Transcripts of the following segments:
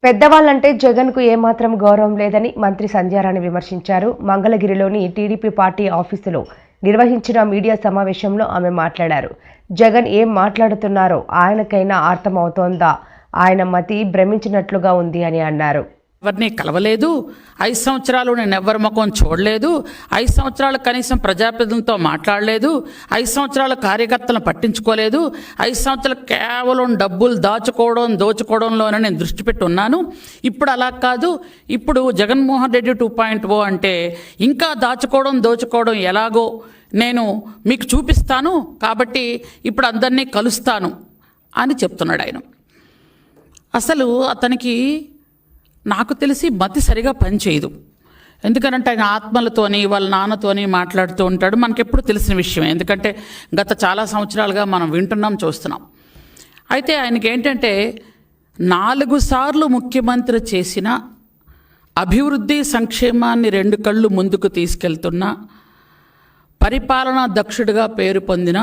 పెద్దవాళ్లంటే జగన్కు ఏమాత్రం గౌరవం లేదని మంత్రి సంధ్యారాణి విమర్శించారు. మంగళగిరిలోని టీడీపీ పార్టీ ఆఫీసులో నిర్వహించిన మీడియా సమావేశంలో ఆమె మాట్లాడారు. జగన్ ఏం మాట్లాడుతున్నారో ఆయనకైనా అర్థమవుతోందా? ఆయన మతి భ్రమించినట్లుగా ఉంది అని అన్నారు. ఎవరిని కలవలేదు, 5 సంవత్సరాలు నేను ఎవరి ముఖం చూడలేదు, 5 సంవత్సరాలు కనీసం ప్రజాప్రతినిధులతో మాట్లాడలేదు, 5 సంవత్సరాల కార్యకర్తలను పట్టించుకోలేదు, 5 సంవత్సరాలు కేవలం డబ్బులు దోచుకోవడంలోనే నేను దృష్టి పెట్టి ఉన్నాను. ఇప్పుడు అలా కాదు. ఇప్పుడు జగన్మోహన్ రెడ్డి 2.0 అంటే ఇంకా దోచుకోవడం ఎలాగో నేను మీకు చూపిస్తాను, కాబట్టి ఇప్పుడు అందరినీ కలుస్తాను అని చెప్తున్నాడు ఆయన. అసలు అతనికి నాకు తెలిసి మతి సరిగా పనిచేయదు. ఎందుకనంటే ఆయన ఆత్మలతోని వాళ్ళ నాన్నతోని మాట్లాడుతూ ఉంటాడు. మనకెప్పుడు తెలిసిన విషయమే, ఎందుకంటే గత చాలా సంవత్సరాలుగా మనం వింటున్నాం, చూస్తున్నాం. అయితే ఆయనకి ఏంటంటే 4 సార్లు ముఖ్యమంత్రి చేసిన అభివృద్ధి సంక్షేమాన్ని 2 కళ్ళు ముందుకు తీసుకెళ్తున్న పరిపాలనా దక్షుడిగా పేరు పొందిన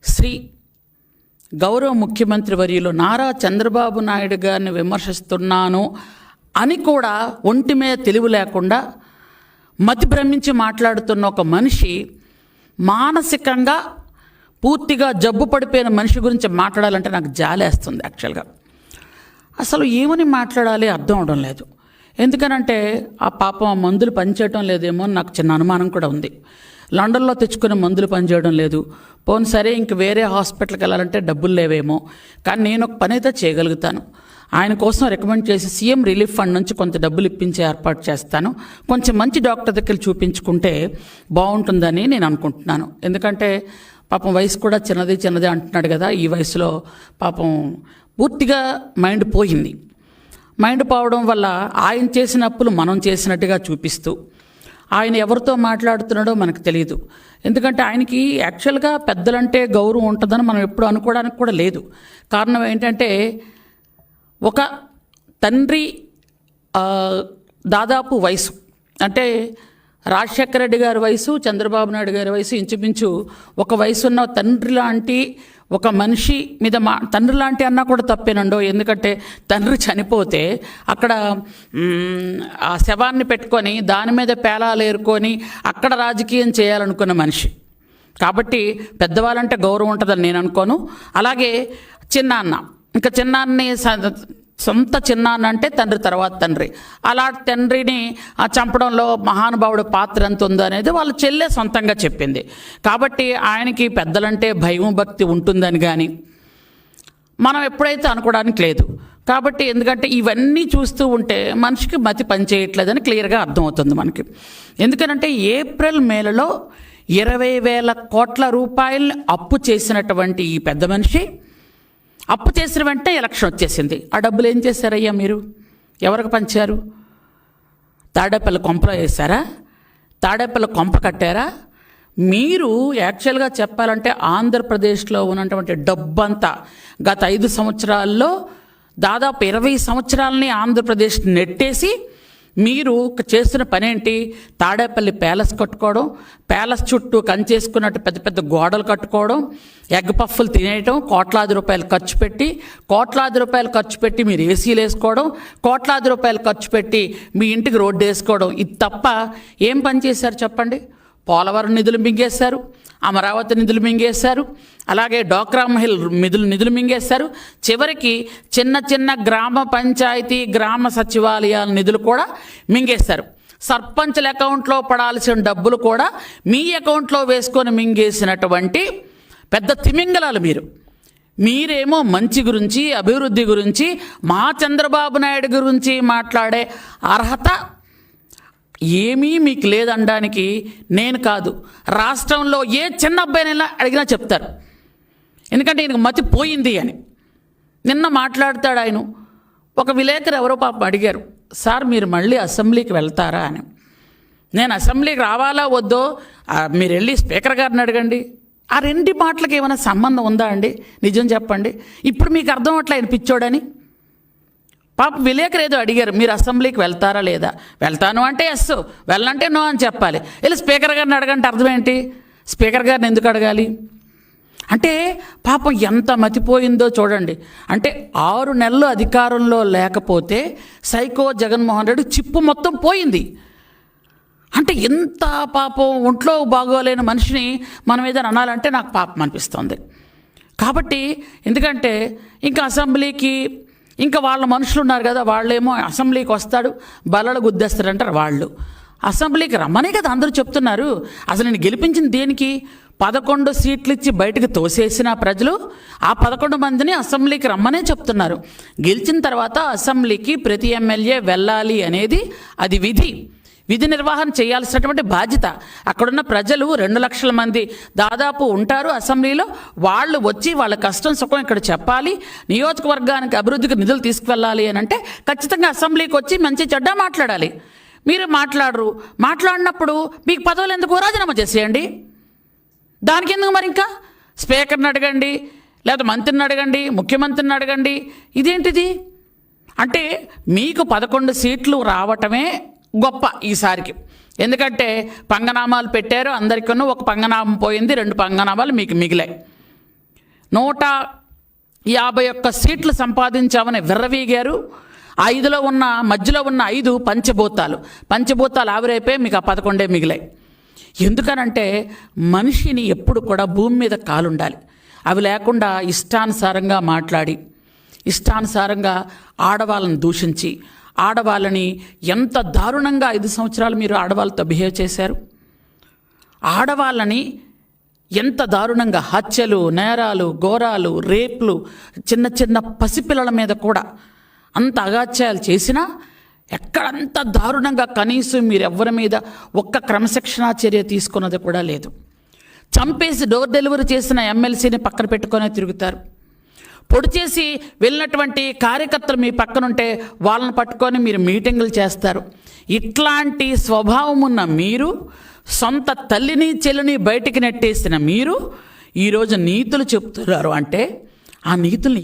శ్రీ గౌరవ ముఖ్యమంత్రి వర్యులు నారా చంద్రబాబు నాయుడు గారిని విమర్శిస్తున్నాను అని కూడా ఒంటి మీద తెలివి లేకుండా మతి భ్రమించి మాట్లాడుతున్న ఒక మనిషి, మానసికంగా పూర్తిగా జబ్బు పడిపోయిన మనిషి గురించి మాట్లాడాలంటే నాకు జాలేస్తుంది. యాక్చువల్గా అసలు ఏమని మాట్లాడాలి అర్థం అవడం లేదు. ఎందుకనంటే ఆ పాపం ఆ మందులు పనిచేయడం లేదేమో నాకు చిన్న అనుమానం కూడా ఉంది. లండన్లో తెచ్చుకునే మందులు పనిచేయడం లేదు. పోనీ సరే, ఇంక వేరే హాస్పిటల్కి వెళ్ళాలంటే డబ్బులు లేవేమో, కానీ నేను ఒక పని అయితే చేయగలుగుతాను. ఆయన కోసం రికమెండ్ చేసి సీఎం రిలీఫ్ ఫండ్ నుంచి కొంత డబ్బులు ఇప్పించే ఏర్పాటు చేస్తాను. కొంచెం మంచి డాక్టర్ దగ్గర చూపించుకుంటే బాగుంటుందని నేను అనుకుంటున్నాను. ఎందుకంటే పాపం వయసు కూడా చిన్నది అంటున్నాడు కదా. ఈ వయసులో పాపం పూర్తిగా మైండ్ పోయింది. మైండ్ పోవడం వల్ల ఆయన చేసిన అప్పులు మనం చేసినట్టుగా చూపిస్తూ ఆయన ఎవరితో మాట్లాడుతున్నాడో మనకు తెలియదు. ఎందుకంటే ఆయనకి యాక్చువల్గా పెద్దలంటే గౌరవం ఉంటుందని మనం ఎప్పుడు అనుకోవడానికి కూడా లేదు. కారణం ఏంటంటే ఒక తండ్రి దాదాపు వయసు అంటే రాజశేఖర రెడ్డి గారి వయసు, చంద్రబాబు నాయుడు గారి వయసు ఇంచుమించు ఒక వయసు ఉన్న తండ్రి లాంటి ఒక మనిషి మీద తండ్రి లాంటి అన్నా కూడా తప్పేనండో. ఎందుకంటే తండ్రి చనిపోతే అక్కడ ఆ శవాన్ని పెట్టుకొని దాని మీద పేలాలు ఏరుకొని అక్కడ రాజకీయం చేయాలనుకున్న మనిషి కాబట్టి పెద్దవాళ్ళంటే గౌరవం ఉంటుందని నేను అనుకోను. అలాగే చిన్నాన్న, ఇంకా చిన్నాన్ని సొంత చిన్నాన్న అంటే తండ్రి తర్వాత తండ్రి, అలాంటి తండ్రిని చంపడంలో మహానుభావుడు పాత్ర ఎంత ఉందో అనేది వాళ్ళ చెల్లె సొంతంగా చెప్పింది. కాబట్టి ఆయనకి పెద్దలంటే భయం భక్తి ఉంటుందని కానీ మనం ఎప్పుడైతే అనుకోవడానికి లేదు. కాబట్టి ఎందుకంటే ఇవన్నీ చూస్తూ ఉంటే మనిషికి మతి పనిచేయట్లేదని క్లియర్గా అర్థమవుతుంది మనకి. ఎందుకనంటే ఏప్రిల్ మేలలో 20,000 కోట్ల రూపాయలని అప్పు చేసినటువంటి ఈ పెద్ద మనిషి అప్పు చేసిన వెంటనే ఎలక్షన్ వచ్చేసింది. ఆ డబ్బులు ఏం చేశారయ్యా మీరు? ఎవరికి పంచారు? తాడేపల్లి కొంపలో వేశారా? తాడేపల్లి కొంప కట్టారా? మీరు యాక్చువల్గా చెప్పాలంటే ఆంధ్రప్రదేశ్లో ఉన్నటువంటి డబ్బంతా గత 5 సంవత్సరాల్లో దాదాపు 20 సంవత్సరాలని ఆంధ్రప్రదేశ్ నెట్టేసి మీరు చేస్తున్న పనేంటి? తాడేపల్లి ప్యాలెస్ కట్టుకోవడం, ప్యాలెస్ చుట్టూ కంచేసుకున్నట్టు పెద్ద పెద్ద గోడలు కట్టుకోవడం, ఎగ్ పఫ్ఫులు తినేయటం, కోట్లాది రూపాయలు ఖర్చు పెట్టి మీరు ఏసీలు వేసుకోవడం, కోట్లాది రూపాయలు ఖర్చు పెట్టి మీ ఇంటికి రోడ్డు వేసుకోవడం. ఇది తప్ప ఏం పని చేశారు చెప్పండి? పోలవరం నిధులు మింగేశారు, అమరావతి నిధులు మింగేశారు, అలాగే డోక్రా మహిళ నిధులు మింగేశారు. చివరికి చిన్న గ్రామ పంచాయతీ గ్రామ సచివాలయాల నిధులు కూడా మింగేశారు. సర్పంచుల అకౌంట్లో పడాల్సిన డబ్బులు కూడా మీ అకౌంట్లో వేసుకొని మింగేసినటువంటి పెద్ద తిమింగలాలు మీరేమో మంచి గురించి, అభివృద్ధి గురించి, మా చంద్రబాబు నాయుడు గురించి మాట్లాడే అర్హత ఏమీ మీకు లేదనడానికి నేను కాదు, రాష్ట్రంలో ఏ చిన్న అబ్బాయినైనా అడిగినా చెప్తారు. ఎందుకంటే ఈయనకు మతి పోయింది అని. నిన్న మాట్లాడతాడు ఆయన. ఒక విలేకరు ఎవరో పాపం అడిగారు, సార్ మీరు మళ్ళీ అసెంబ్లీకి వెళ్తారా అని. నేను అసెంబ్లీకి రావాలా వద్దో మీరు వెళ్ళి స్పీకర్ గారిని అడగండి. ఆ 2 మాటలకు ఏమైనా సంబంధం ఉందా అండి? నిజం చెప్పండి. ఇప్పుడు మీకు అర్థం అవట్లే ఆయన పిచ్చోడని. పాప విలేకరు ఏదో అడిగారు, మీరు అసెంబ్లీకి వెళ్తారా లేదా? వెళ్తాను అంటే ఎస్, వెళ్ళంటే నో అని చెప్పాలి. వెళ్ళి స్పీకర్ గారిని అడగంటే అర్థం ఏంటి? స్పీకర్ గారిని ఎందుకు అడగాలి? అంటే పాపం ఎంత మతిపోయిందో చూడండి. అంటే 6 నెలలు అధికారంలో లేకపోతే సైకో జగన్మోహన్ రెడ్డి చిప్పు మొత్తం పోయింది. అంటే ఎంత పాపం ఒంట్లో బాగోలేని మనిషిని మనం ఏదైనా అనాలంటే నాకు పాపం అనిపిస్తుంది. కాబట్టి ఎందుకంటే ఇంకా అసెంబ్లీకి ఇంకా వాళ్ళ మనుషులు ఉన్నారు కదా, వాళ్ళేమో అసెంబ్లీకి వస్తాడు బల్లలు గుద్దేస్తారంటారు. వాళ్ళు అసెంబ్లీకి రమ్మనే కదా అందరూ చెప్తున్నారు. అసలు నేను గెలిపించింది దేనికి? 11 సీట్లు ఇచ్చి బయటకు తోసేసిన ప్రజలు ఆ 11 మందిని అసెంబ్లీకి రమ్మనే చెప్తున్నారు. గెలిచిన తర్వాత అసెంబ్లీకి ప్రతి ఎమ్మెల్యే వెళ్ళాలి అనేది అది విధి నిర్వహణ చేయాల్సినటువంటి బాధ్యత. అక్కడున్న ప్రజలు 2 లక్షల మంది దాదాపు ఉంటారు అసెంబ్లీలో. వాళ్ళు వచ్చి వాళ్ళ కష్టం సుఖం ఇక్కడ చెప్పాలి, నియోజకవర్గానికి అభివృద్ధికి నిధులు తీసుకువెళ్ళాలి అని అంటే ఖచ్చితంగా అసెంబ్లీకి వచ్చి మంచి చెడ్డ మాట్లాడాలి. మీరు మాట్లాడినప్పుడు మీకు పదవులు ఎందుకు రాజీనామా చేసేయండి. దానికి ఎందుకు మరి ఇంకా స్పీకర్ని అడగండి, లేదా మంత్రిని అడగండి, ముఖ్యమంత్రిని అడగండి. ఇదేంటిది? అంటే మీకు 11 సీట్లు రావటమే గొప్ప ఈసారికి. ఎందుకంటే పంగనామాలు పెట్టారు అందరికీ. ఒక పంగనామం పోయింది, 2 పంగనామాలు మీకు మిగిలాయి. 151 సీట్లు సంపాదించామని విర్రవీగారు. 5లో ఉన్న మధ్యలో ఉన్న 5 పంచభూతాలు ఆవిరైపోయి మీకు ఆ 11 మిగిలాయి. ఎందుకనంటే మనిషిని ఎప్పుడు కూడా భూమి మీద కాలుండాలి. అవి లేకుండా ఇష్టానుసారంగా మాట్లాడి, ఇష్టానుసారంగా ఆడవాళ్ళని దూషించి, ఆడవాళ్ళని ఎంత దారుణంగా 5 సంవత్సరాలు మీరు ఆడవాళ్ళతో బిహేవ్ చేశారు. ఆడవాళ్ళని ఎంత దారుణంగా హత్యలు, నేరాలు, ఘోరాలు, రేప్లు, చిన్న పసిపిల్లల మీద కూడా అంత అగాత్యాలు చేసినా ఎక్కడంత దారుణంగా కనీసం మీరు ఎవరి మీద ఒక్క క్రమశిక్షణా చర్య తీసుకున్నది కూడా లేదు. చంపేసి డోర్ డెలివరీ చేసిన ఎమ్మెల్సీని పక్కన పెట్టుకునే తిరుగుతారు. పొడి చేసి వెళ్ళినటువంటి కార్యకర్తలు మీ పక్కనుంటే వాళ్ళని పట్టుకొని మీరు మీటింగులు చేస్తారు. ఇట్లాంటి స్వభావం ఉన్న మీరు, సొంత తల్లిని చెల్లిని బయటికి నెట్టేసిన మీరు ఈరోజు నీతులు చెప్తున్నారు. అంటే ఆ నీతుల్ని